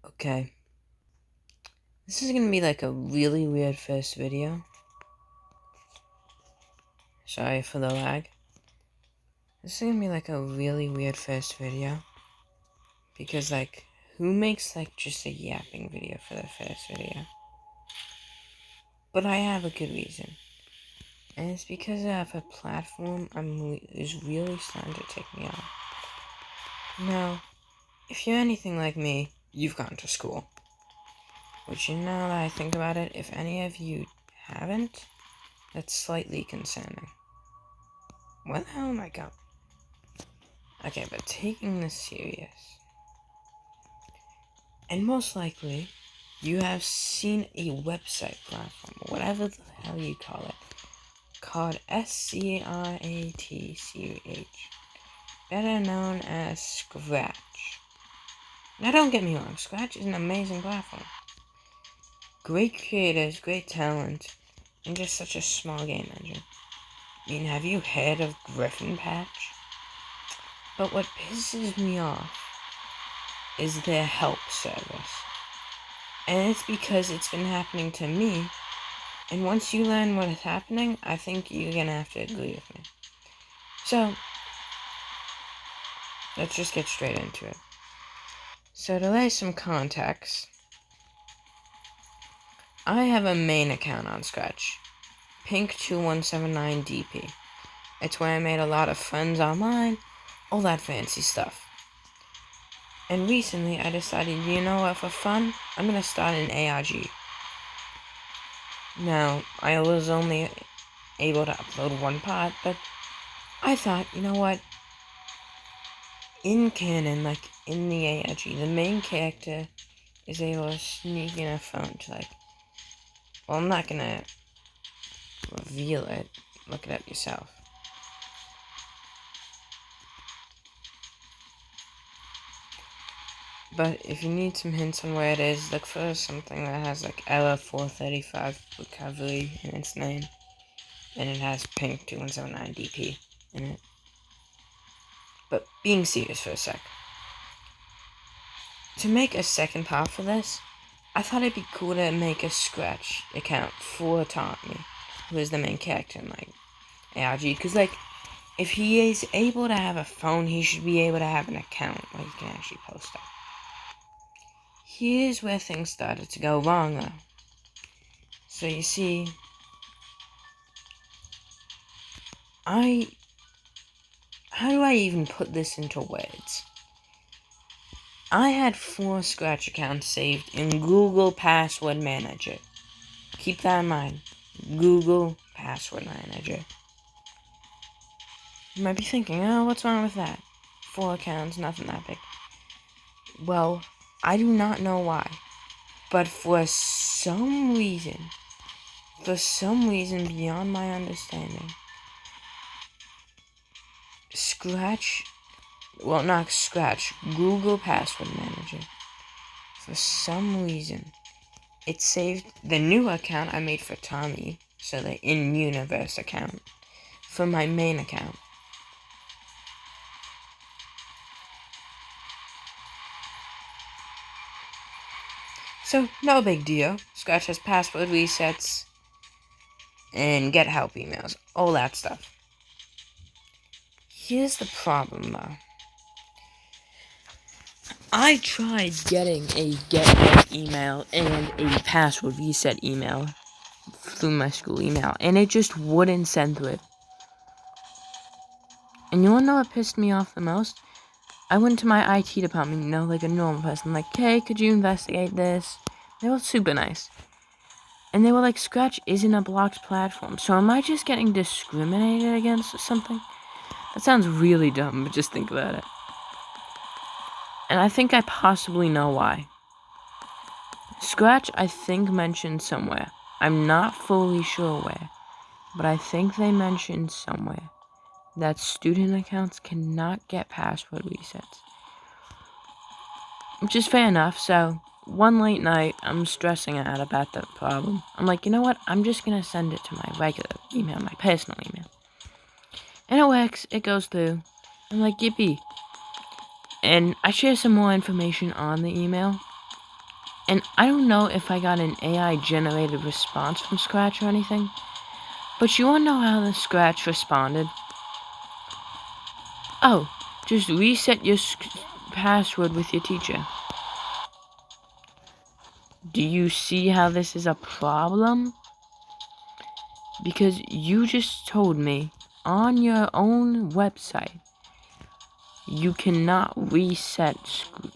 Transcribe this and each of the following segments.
Okay. This is gonna be like a really weird first video. Sorry for the lag. This is gonna be like a really weird first video. Because who makes just a yapping video for the first video? But I have a good reason. And it's because I have a platform is really starting to take me on. Now, if you're anything like me, you've gone to school. Which, now that I think about it, if any of you haven't, that's slightly concerning. Where the hell am I going? Okay, but taking this serious. And most likely, you have seen a website platform, whatever the hell you call it, called Scratch, better known as Scratch. Now don't get me wrong, Scratch is an amazing platform. Great creators, great talent, and just such a small game engine. I mean, have you heard of Griffin Patch? But what pisses me off is their help service. And it's because it's been happening to me, and once you learn what is happening, I think you're gonna have to agree with me. So, let's just get straight into it. So to lay some context, I have a main account on Scratch, Pink2179DP. It's where I made a lot of friends online, all that fancy stuff. And recently I decided, you know what, for fun, I'm gonna start an ARG. Now, I was only able to upload one part, but I thought, you know what, in canon, in the ARG, the main character is able to sneak in a phone to well, I'm not gonna reveal it, look it up yourself. But if you need some hints on where it is, look for something that has Ella 435 recovery in its name. And it has Pink2179DP in it. But being serious for a sec. To make a second part for this, I thought it'd be cool to make a Scratch account for Tommy, who is the main character in ARG. Because if he is able to have a phone, he should be able to have an account where he can actually post stuff. Here's where things started to go wrong, though. So you see, how do I even put this into words? I had 4 Scratch accounts saved in Google Password Manager. Keep that in mind. Google Password Manager. You might be thinking, oh, what's wrong with that? 4 accounts, nothing that big. Well, I do not know why. But for some reason beyond my understanding, Google Password Manager, for some reason, it saved the new account I made for Tommy, so the in-universe account, for my main account. So, no big deal. Scratch has password resets and get help emails, all that stuff. Here's the problem, though. I tried getting a get help email and a password reset email through my school email, and it just wouldn't send through it. And you wanna know what pissed me off the most? I went to my IT department, like a normal person, hey, could you investigate this? They were super nice. And they were like, Scratch isn't a blocked platform, so am I just getting discriminated against or something? That sounds really dumb, but just think about it. And I think I possibly know why. Scratch, I think, mentioned somewhere. I'm not fully sure where, but I think they mentioned somewhere that student accounts cannot get password resets. Which is fair enough, so one late night, I'm stressing out about the problem. I'm like, you know what? I'm just gonna send it to my regular email, my personal email. And it works, it goes through. I'm like, yippee. And I share some more information on the email. And I don't know if I got an AI generated response from Scratch or anything, but you wanna know how the Scratch responded? Oh, just reset your password with your teacher. Do you see how this is a problem? Because you just told me on your own website you cannot reset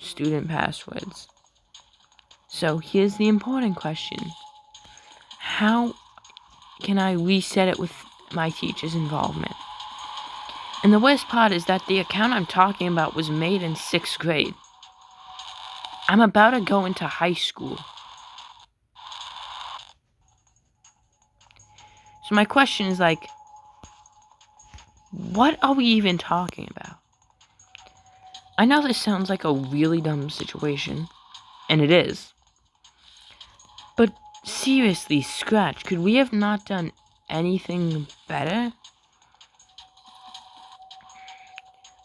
student passwords. So here's the important question. How can I reset it with my teacher's involvement? And the worst part is that the account I'm talking about was made in 6th grade. I'm about to go into high school. So my question is like, what are we even talking about? I know this sounds like a really dumb situation, and it is. But seriously, Scratch, could we have not done anything better?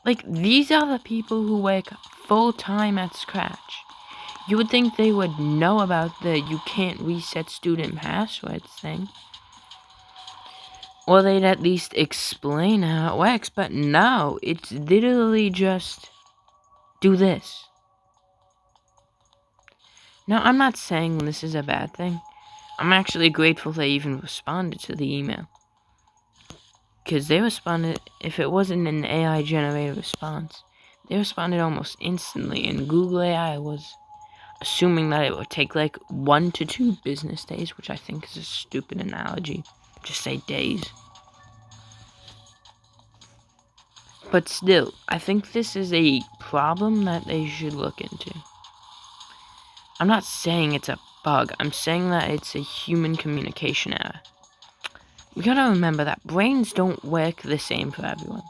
Like, these are the people who work full-time at Scratch. You would think they would know about the you can't reset student passwords thing. Or they'd at least explain how it works, but no, it's literally just do this. Now, I'm not saying this is a bad thing. I'm actually grateful they even responded to the email. Because they responded, if it wasn't an AI generated response, they responded almost instantly, and Google AI was assuming that it would take like 1 to 2 business days, which I think is a stupid analogy. Just say days. But still, I think this is a problem that they should look into. I'm not saying it's a bug, I'm saying that it's a human communication error. We gotta remember that brains don't work the same for everyone.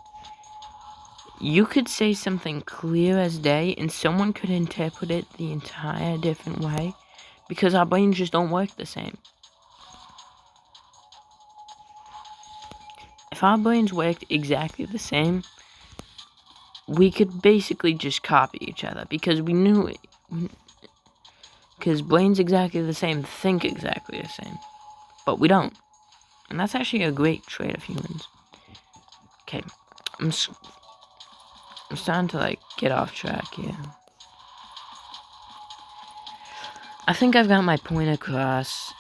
You could say something clear as day and someone could interpret it the entire different way because our brains just don't work the same. If our brains worked exactly the same, we could basically just copy each other because we knew it. Because brains exactly the same think exactly the same. But we don't. And that's actually a great trait of humans. Okay, I'm starting to like get off track here. I think I've got my point across.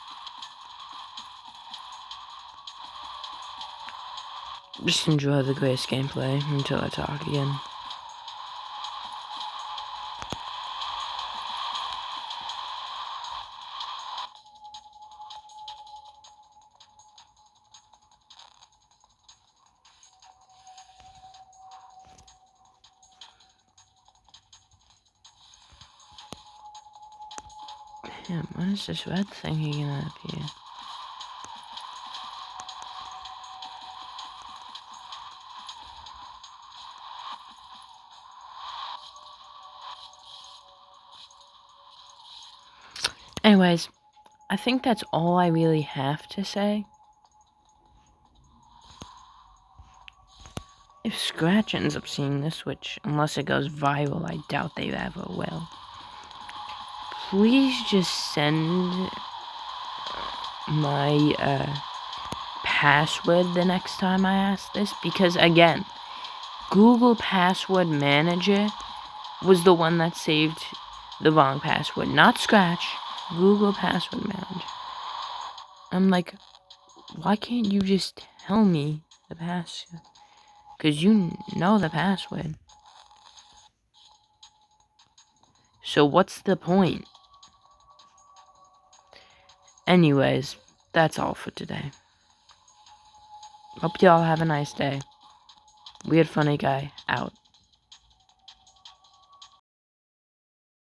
Just enjoy the Grace gameplay until I talk again. Damn, what is this red thing gonna appear? Anyways, I think that's all I really have to say. If Scratch ends up seeing this, which, unless it goes viral, I doubt they ever will, please just send my password the next time I ask this, because again, Google Password Manager was the one that saved the wrong password, not Scratch. Google Password Manager. I'm like, why can't you just tell me the password? Because you know the password. So what's the point? Anyways, that's all for today. Hope y'all have a nice day. Weird Funny Guy, out.